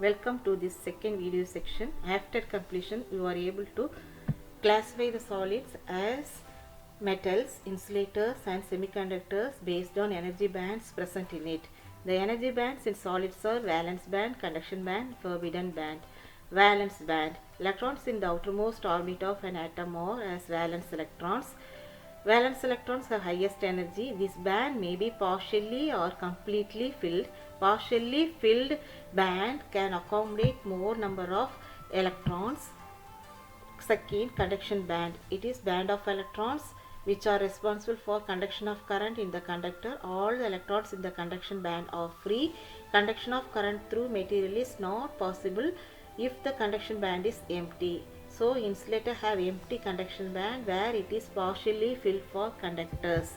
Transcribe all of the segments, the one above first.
Welcome to this second video section. After completion, you are able to classify the solids as metals, insulators and semiconductors based on energy bands present in it. The energy bands in solids are valence band, conduction band, forbidden band. Valence band. Electrons in the outermost orbit of an atom are as valence electrons. Valence electrons have highest energy. This band may be partially or completely filled. Partially filled band can accommodate more number of electrons. Second, conduction band. It is band of electrons which are responsible for conduction of current in the conductor. All the electrons in the conduction band are free. Conduction of current through material is not possible if the conduction band is empty. So, insulator have empty conduction band where it is partially filled for conductors.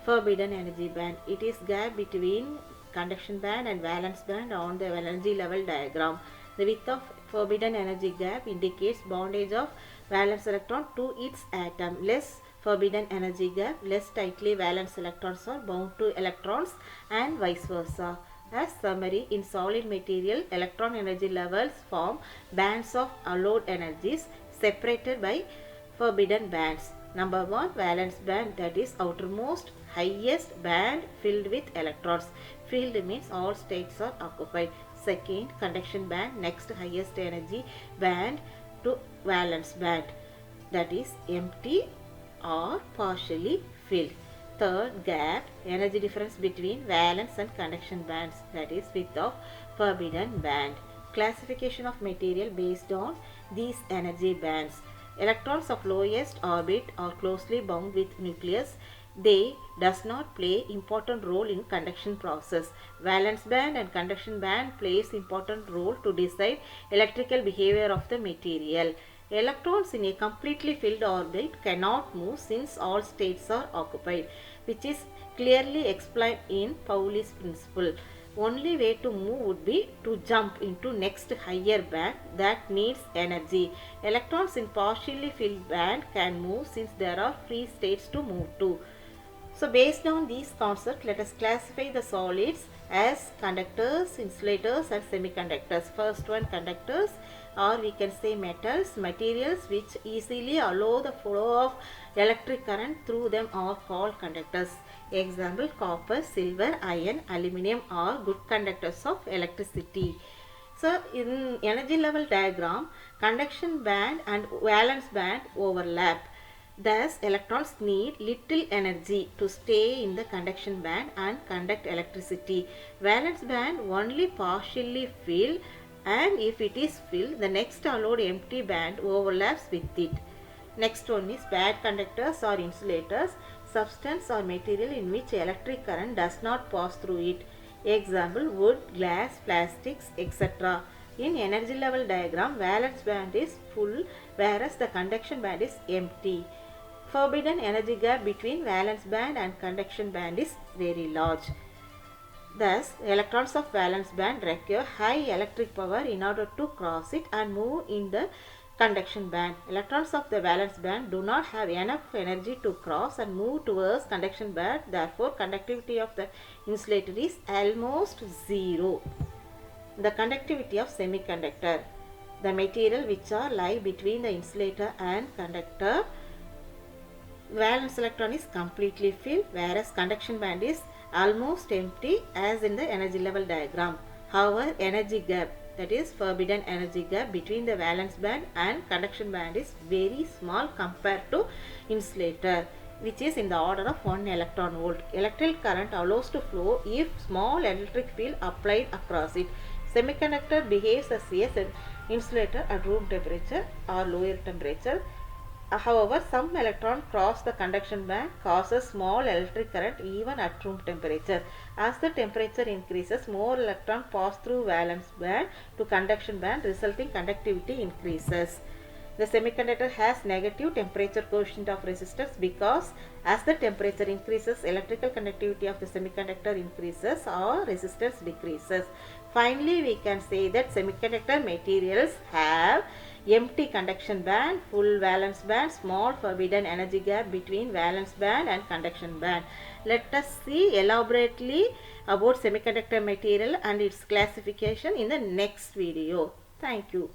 Forbidden energy band. It is gap between conduction band and valence band on the energy level diagram. The width of forbidden energy gap indicates bondage of valence electron to its atom. Less forbidden energy gap, less tightly valence electrons are bound to electrons and vice versa. As summary, in solid material, electron energy levels form bands of allowed energies separated by forbidden bands. Number 1, valence band, that is outermost highest band filled with electrons. Filled means all states are occupied. Second, conduction band, next highest energy band to valence band, that is empty or partially filled. Third, gap, energy difference between valence and conduction bands, that is width of forbidden band. Classification of material based on these energy bands. Electrons of lowest orbit are closely bound with nucleus. They does not play important role in conduction process. Valence band and conduction band plays important role to decide electrical behavior of the material. Electrons in a completely filled orbit cannot move since all states are occupied, which is clearly explained in Pauli's principle. Only way to move would be to jump into next higher band that needs energy. Electrons in partially filled band can move since there are free states to move to. So based on these concepts, let us classify the solids as conductors, insulators and semiconductors. First one, conductors, or we can say metals. Materials which easily allow the flow of electric current through them are called conductors. Example, copper, silver, iron, aluminum are good conductors of electricity. So in energy level diagram, conduction band and valence band overlap. Thus, electrons need little energy to stay in the conduction band and conduct electricity. Valence band only partially filled, and if it is filled, the next allowed empty band overlaps with it. Next one is bad conductors or insulators, substance or material in which electric current does not pass through it. Example, wood, glass, plastics, etc. In energy level diagram, valence band is full whereas the conduction band is empty. Forbidden energy gap between valence band and conduction band is very large. Thus, electrons of valence band require high electric power in order to cross it and move in the conduction band. Electrons of the valence band do not have enough energy to cross and move towards conduction band. Therefore, conductivity of the insulator is almost zero. The conductivity of semiconductor. The material which are lie between the insulator and conductor. Valence electron is completely filled whereas conduction band is almost empty as in the energy level diagram. However, energy gap, that is forbidden energy gap between the valence band and conduction band is very small compared to insulator, which is in the order of 1 electron volt. Electrical current allows to flow if small electric field applied across it. Semiconductor behaves as an insulator at room temperature or lower temperature. However, some electron cross the conduction band causes small electric current even at room temperature. As the temperature increases, more electrons pass through valence band to conduction band, resulting conductivity increases. The semiconductor has negative temperature coefficient of resistance because as the temperature increases, electrical conductivity of the semiconductor increases or resistance decreases. Finally, we can say that semiconductor materials have empty conduction band, full valence band, small forbidden energy gap between valence band and conduction band. Let us see elaborately about semiconductor material and its classification in the next video. Thank you.